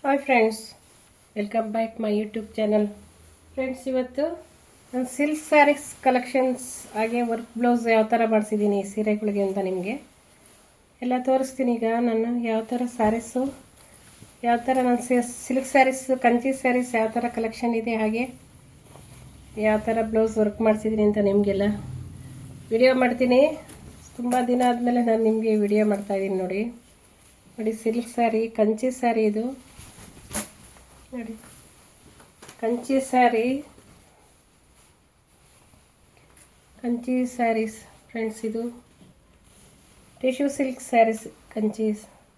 Hi friends, welcome back my YouTube channel. Friends, ಇವತ್ತು ನಾನು silk saris collections ಹಾಗೆ work blouse ಯಾವ ಥರ ಮಾಡಿಸಿದ್ದೀನಿ ಸೀರೆಗಳಿಗೆ ಅಂತ ನಿಮಗೆ ಎಲ್ಲ ತೋರಿಸ್ತೀನಿ. ಈಗ ನಾನು ಯಾವ ಥರ ಸ್ಯಾರೀಸು, ಯಾವ ಥರ ನಾನು ಸಿಲ್ಕ್ ಸ್ಯಾರೀಸ್, ಕಂಚಿ ಸ್ಯಾರೀಸ್ ಯಾವ ಥರ ಕಲೆಕ್ಷನ್ ಇದೆ, ಹಾಗೆ ಯಾವ ಥರ ಬ್ಲೌಸ್ ವರ್ಕ್ ಮಾಡಿಸಿದ್ದೀನಿ ಅಂತ ನಿಮಗೆಲ್ಲ ವಿಡಿಯೋ ಮಾಡ್ತೀನಿ. ತುಂಬ ದಿನ ಆದಮೇಲೆ ನಾನು ನಿಮಗೆ ವಿಡಿಯೋ ಮಾಡ್ತಾಯಿದ್ದೀನಿ. ನೋಡಿ ಸಿಲ್ಕ್ ಸ್ಯಾರಿ, ಕಂಚಿ ಸ್ಯಾರಿ ಇದು ನೋಡಿ, ಕಂಚಿ ಸ್ಯಾರೀಸ್ ಫ್ರೆಂಡ್ಸ್. ಇದು tissue silk saris, Kanchi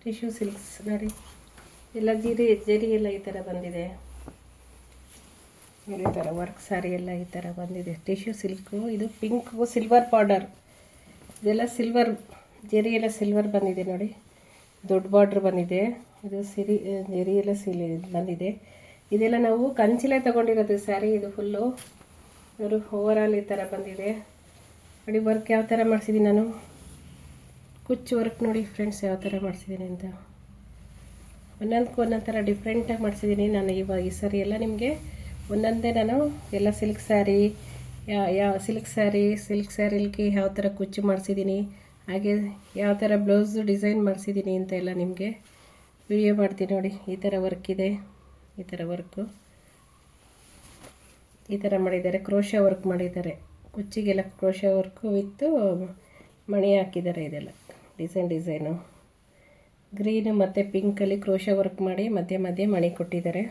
tissue silks ನೋಡಿ. ಎಲ್ಲ ಜರಿ ಎಲ್ಲ ಈ ಥರ ಬಂದಿದೆ ನೋಡಿ. ಈ ಥರ ವರ್ಕ್ ಸ್ಯಾರಿ ಎಲ್ಲ ಈ ಥರ ಬಂದಿದೆ. ಟಿಶ್ಯೂ ಸಿಲ್ಕು, ಇದು ಪಿಂಕು ಸಿಲ್ವರ್ ಬಾರ್ಡರ್, ಇದೆಲ್ಲ ಸಿಲ್ವರ್ ಜರಿ ಎಲ್ಲ ಸಿಲ್ವರ್ ಬಂದಿದೆ ನೋಡಿ. ದೊಡ್ಡ ಬಾರ್ಡ್ರ್ ಬಂದಿದೆ. ಇದು ಜರಿ ಎಲ್ಲ ಬಂದಿದೆ. ಇದೆಲ್ಲ ನಾವು ಕಂಚಿಲೇ ತೊಗೊಂಡಿರೋದು ಸ್ಯಾರಿ. ಇದು ಫುಲ್ಲು ಇವರು ಓವರಾಲ್ ಈ ಥರ ಬಂದಿದೆ ನೋಡಿ. ವರ್ಕ್ ಯಾವ ಥರ ಮಾಡಿಸಿದ್ದೀನಿ ನಾನು, ಕುಚ್ಚು ವರ್ಕ್ ನೋಡಿ ಫ್ರೆಂಡ್ಸ್ ಯಾವ ಥರ ಮಾಡಿಸಿದ್ದೀನಿ ಅಂತ. ಒಂದೊಂದಕ್ಕೂ ಒಂದೊಂದು ಥರ ಡಿಫ್ರೆಂಟಾಗಿ ಮಾಡಿಸಿದ್ದೀನಿ ನಾನು. ಇವಾಗ ಈ ಸಾರಿ ಎಲ್ಲ ನಿಮಗೆ ಒಂದೊಂದೇ ನಾನು ಎಲ್ಲ ಸಿಲ್ಕ್ ಸ್ಯಾರಿಗೆ ಯಾವ ಥರ ಕುಚ್ಚು ಮಾಡಿಸಿದ್ದೀನಿ, ಹಾಗೆ ಯಾವ ಥರ ಬ್ಲೌಸು ಡಿಸೈನ್ ಮಾಡಿಸಿದ್ದೀನಿ ಅಂತ ಎಲ್ಲ ನಿಮಗೆ ವಿಡಿಯೋ ಮಾಡ್ತೀನಿ ನೋಡಿ. ಈ ಥರ ವರ್ಕ್ ಇದೆ, ಈ ಥರ ವರ್ಕು ಈ ಥರ ಮಾಡಿದ್ದಾರೆ. ಕ್ರೋಶಾ ವರ್ಕ್ ಮಾಡಿದ್ದಾರೆ, ಕುಚ್ಚಿಗೆಲ್ಲ ಕ್ರೋಶಾ ವರ್ಕು ವಿತ್ತು ಮಣಿ ಹಾಕಿದ್ದಾರೆ. ಇದೆಲ್ಲ ಡಿಸೈನು ಗ್ರೀನು ಮತ್ತು ಪಿಂಕಲ್ಲಿ ಕ್ರೋಶಾ ವರ್ಕ್ ಮಾಡಿ ಮಧ್ಯೆ ಮಧ್ಯೆ ಮಣಿ ಕೊಟ್ಟಿದ್ದಾರೆ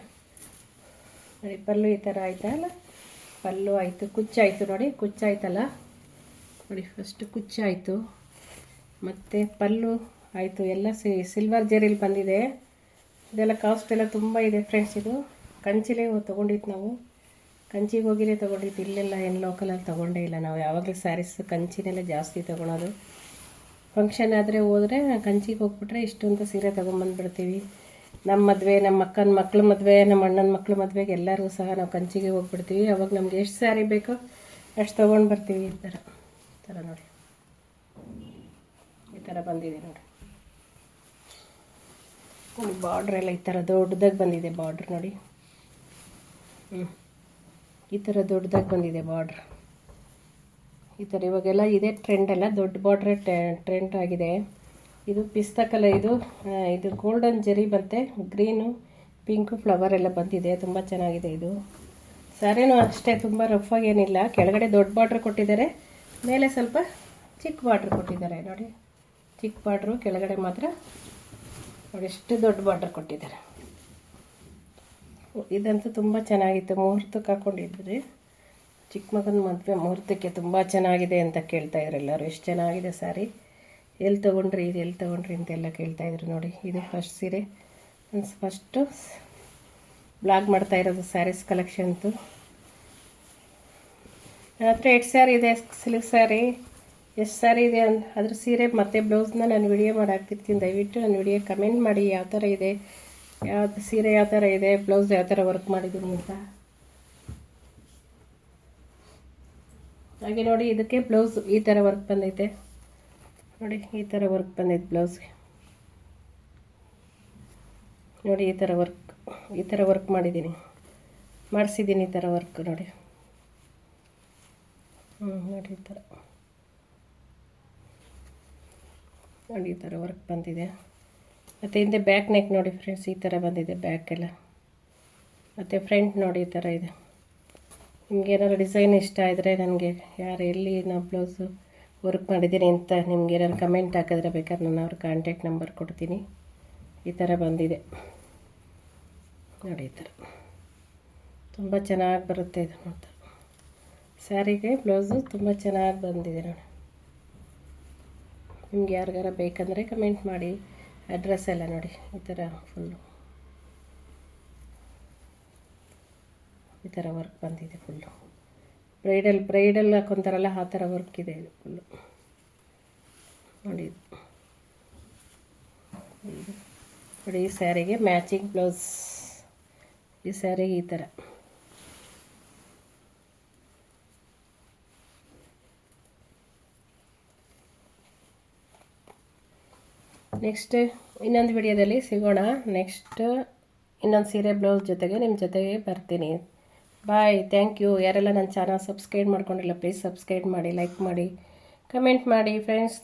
ನೋಡಿ. ಪಲ್ಲು ಈ ಥರ ಆಯ್ತಲ್ಲ, ಪಲ್ಲು ಆಯಿತು, ಕುಚ್ಚಾಯಿತು ನೋಡಿ. ಕುಚ್ಚಾಯ್ತಲ್ಲ ನೋಡಿ, ಫಸ್ಟು ಕುಚ್ಚಾಯಿತು ಮತ್ತು ಪಲ್ಲು ಆಯಿತು. ಎಲ್ಲ ಸಿಲ್ವರ್ ಜರಿಲಿ ಬಂದಿದೆ. ಇದೆಲ್ಲ ಕಾಸ್ಟ್ ಎಲ್ಲ ತುಂಬ ಇದೆ ಫ್ರೆಂಡ್ಸ್. ಇದು ಕಂಚಿಲೇ ತೊಗೊಂಡಿದ್ದು ನಾವು, ಕಂಚಿಗೆ ಹೋಗಿರೇ ತೊಗೊಂಡಿದ್ದು. ಇಲ್ಲೆಲ್ಲ ಏನು ಲೋಕಲಲ್ಲಿ ತೊಗೊಂಡೇ ಇಲ್ಲ ನಾವು. ಯಾವಾಗಲೂ ಸ್ಯಾರೀಸ್ ಕಂಚಿನೆಲ್ಲ ಜಾಸ್ತಿ ತೊಗೊಳೋದು. ಫಂಕ್ಷನ್ ಆದರೆ ಹೋದರೆ ಕಂಚಿಗೆ ಹೋಗ್ಬಿಟ್ರೆ ಇಷ್ಟೊಂದು ಸೀರೆ ತೊಗೊಂಬಂದುಬಿಡ್ತೀವಿ. ನಮ್ಮ ಮದುವೆ, ನಮ್ಮ ಅಕ್ಕನ ಮಕ್ಳ ಮದುವೆ, ನಮ್ಮ ಅಣ್ಣನ ಮಕ್ಳ ಮದುವೆಗೆ ಎಲ್ಲರಿಗೂ ಸಹ ನಾವು ಕಂಚಿಗೆ ಹೋಗ್ಬಿಡ್ತೀವಿ. ಅವಾಗ ನಮ್ಗೆ ಎಷ್ಟು ಸ್ಯಾರಿ ಬೇಕೋ ಅಷ್ಟು ತೊಗೊಂಡು ಬರ್ತೀವಿ. ಈ ಥರ ನೋಡಿ, ಈ ಥರ ಬಂದಿದೆ ನೋಡಿ. ಬಾರ್ಡ್ರ್ ಎಲ್ಲ ಈ ಥರ ದೊಡ್ಡದಾಗಿ ಬಂದಿದೆ ಬಾರ್ಡ್ರ್ ನೋಡಿ. ಈ ಥರ ದೊಡ್ಡದಾಗಿ ಬಂದಿದೆ ಬಾರ್ಡ್ರ್ ಈ ಥರ. ಇವಾಗೆಲ್ಲ ಇದೇ ಟ್ರೆಂಡ್, ಎಲ್ಲ ದೊಡ್ಡ ಬಾರ್ಡ್ರೇ ಟ್ರೆಂಡ್ ಆಗಿದೆ. ಇದು ಪಿಸ್ತಾ ಕಲರ್, ಇದು ಗೋಲ್ಡನ್ ಜರಿ ಬಂತೆ, ಗ್ರೀನು ಪಿಂಕು ಫ್ಲವರ್ ಎಲ್ಲ ಬಂದಿದೆ. ತುಂಬ ಚೆನ್ನಾಗಿದೆ ಇದು ಸ್ಯಾರಿನೂ ಅಷ್ಟೇ. ತುಂಬ ರಫಾಗಿ ಏನಿಲ್ಲ. ಕೆಳಗಡೆ ದೊಡ್ಡ ಬಾರ್ಡ್ರ್ ಕೊಟ್ಟಿದ್ದಾರೆ, ಮೇಲೆ ಸ್ವಲ್ಪ ಚಿಕ್ಕ ಬಾರ್ಡ್ರ್ ಕೊಟ್ಟಿದ್ದಾರೆ ನೋಡಿ. ಚಿಕ್ಕ ಬಾರ್ಡ್ರು, ಕೆಳಗಡೆ ಮಾತ್ರ ನೋಡಿ ಎಷ್ಟು ದೊಡ್ಡ ಬಾರ್ಡರ್ ಕೊಟ್ಟಿದ್ದಾರೆ. ಇದಂತೂ ತುಂಬ ಚೆನ್ನಾಗಿತ್ತು. ಮುಹೂರ್ತಕ್ಕೆ ಹಾಕ್ಕೊಂಡಿದ್ರಿ, ಚಿಕ್ಕ ಮಗನ ಮದುವೆ ಮುಹೂರ್ತಕ್ಕೆ ತುಂಬ ಚೆನ್ನಾಗಿದೆ ಅಂತ ಕೇಳ್ತಾಯಿದ್ರು ಎಲ್ಲರೂ. ಎಷ್ಟು ಚೆನ್ನಾಗಿದೆ ಸ್ಯಾರಿ, ಎಲ್ಲಿ ತೊಗೊಂಡ್ರಿ ಅಂತೆಲ್ಲ ಕೇಳ್ತಾಯಿದ್ರು ನೋಡಿ. ಇದು ಫಸ್ಟ್ ಸೀರೆ, ಫಸ್ಟು ಬ್ಲಾಗ್ ಮಾಡ್ತಾಯಿರೋದು ಸ್ಯಾರೀಸ್ ಕಲೆಕ್ಷನ್ತು. ನನ್ನ ಹತ್ರ 8 ಸ್ಯಾರಿ ಇದೆ, ಸಿಲ್ಕ್ ಸ್ಯಾರಿ. ಎಷ್ಟು ಸ್ಯಾರಿ ಇದೆ ಅದ್ರ ಸೀರೆ ಮತ್ತು ಬ್ಲೌಸ್ನ ನಾನು ವಿಡಿಯೋ ಮಾಡಿ ಹಾಕ್ತಿರ್ತೀನಿ. ದಯವಿಟ್ಟು ನನ್ನ ವಿಡಿಯೋ ಕಮೆಂಟ್ ಮಾಡಿ ಯಾವ ಥರ ಇದೆ, ಯಾವ್ದು ಸೀರೆ ಯಾವ ಥರ ಇದೆ, ಬ್ಲೌಸ್ ಯಾವ ಥರ ವರ್ಕ್ ಮಾಡಿದ್ದೀನಿ ಅಂತ. ಹಾಗೆ ನೋಡಿ, ಇದಕ್ಕೆ ಬ್ಲೌಸ್ ಈ ಥರ ವರ್ಕ್ ಬಂದೈತೆ ನೋಡಿ. ಈ ಥರ ವರ್ಕ್ ಬಂದೈತೆ ಬ್ಲೌಸ್ಗೆ ನೋಡಿ. ಈ ಥರ ವರ್ಕ್ ಮಾಡಿದ್ದೀನಿ, ಮಾಡಿಸಿದ್ದೀನಿ. ಈ ಥರ ವರ್ಕ್ ನೋಡಿ. ನೋಡಿ ಈ ಥರ ನೋಡಿ, ಈ ಥರ ವರ್ಕ್ ಬಂದಿದೆ. ಮತ್ತು ಹಿಂದೆ ಬ್ಯಾಕ್ ನೆಕ್ ನೋಡಿ ಫ್ರೆಂಡ್ಸ್, ಈ ಥರ ಬಂದಿದೆ ಬ್ಯಾಕ್ ಎಲ್ಲ. ಮತ್ತು ಫ್ರಂಟ್ ನೋಡಿ ಈ ಥರ ಇದೆ. ನಿಮ್ಗೇನಾದ್ರು ಡಿಸೈನ್ ಇಷ್ಟ ಆದರೆ ನನಗೆ ಎಲ್ಲಿ ನಾವು ಬ್ಲೌಸು ವರ್ಕ್ ಮಾಡಿದ್ದೀನಿ ಅಂತ ನಿಮ್ಗೇನಾದ್ರು ಕಮೆಂಟ್ ಹಾಕಿದ್ರೆ ಬೇಕಾದ್ರೆ ನಾನು ಅವ್ರ ಕಾಂಟ್ಯಾಕ್ಟ್ ನಂಬರ್ ಕೊಡ್ತೀನಿ. ಈ ಥರ ಬಂದಿದೆ ನೋಡಿ. ಈ ಥರ ತುಂಬ ಚೆನ್ನಾಗಿ ಬರುತ್ತೆ ಇದು ಅಂತ. ಸ್ಯಾರಿಗೆ ಬ್ಲೌಸು ತುಂಬ ಚೆನ್ನಾಗಿ ಬಂದಿದೆ ನೋಡಿ. ನಿಮ್ಗೆ ಯಾರಿಗಾರ ಬೇಕಂದರೆ ಕಮೆಂಟ್ ಮಾಡಿ. ಅಡ್ರೆಸ್ ಎಲ್ಲ ನೋಡಿ ಈ ಥರ ಫುಲ್ಲು ಈ ಥರ ವರ್ಕ್ ಬಂದಿದೆ ಫುಲ್ಲು. ಬ್ರೈಡಲ್ ಹಾಕೊತಾರಲ್ಲ ಆ ಥರ ವರ್ಕ್ ಇದೆ ಇದು ಫುಲ್ಲು ನೋಡಿ. ನೋಡಿ, ಈ ಸ್ಯಾರಿಗೆ ಮ್ಯಾಚಿಂಗ್ ಬ್ಲೌಸ್, ಈ ಸ್ಯಾರಿಗೆ ಈ ಥರ ನೆಕ್ಸ್ಟ್ ಇನ್ನೊಂದು ವಿಡಿಯೋದಲ್ಲಿ ಸಿಗೋಣ. ನೆಕ್ಸ್ಟ್ ಇನ್ನೊಂದು ಸೀರೆ ಬ್ಲೌಸ್ ಜೊತೆಗೆ ನಿಮ್ಮ ಜೊತೆಗೆ ಬರ್ತೀನಿ. ಬಾಯ್. Thank you. ಯಾರೆಲ್ಲ ನನ್ನ ಚಾನಲ್ ಸಬ್ಸ್ಕ್ರೈಬ್ ಮಾಡ್ಕೊಂಡಿಲ್ಲ ಪ್ಲೀಸ್ ಸಬ್ಸ್ಕ್ರೈಬ್ ಮಾಡಿ, ಲೈಕ್ ಮಾಡಿ, ಕಮೆಂಟ್ ಮಾಡಿ ಫ್ರೆಂಡ್ಸ್.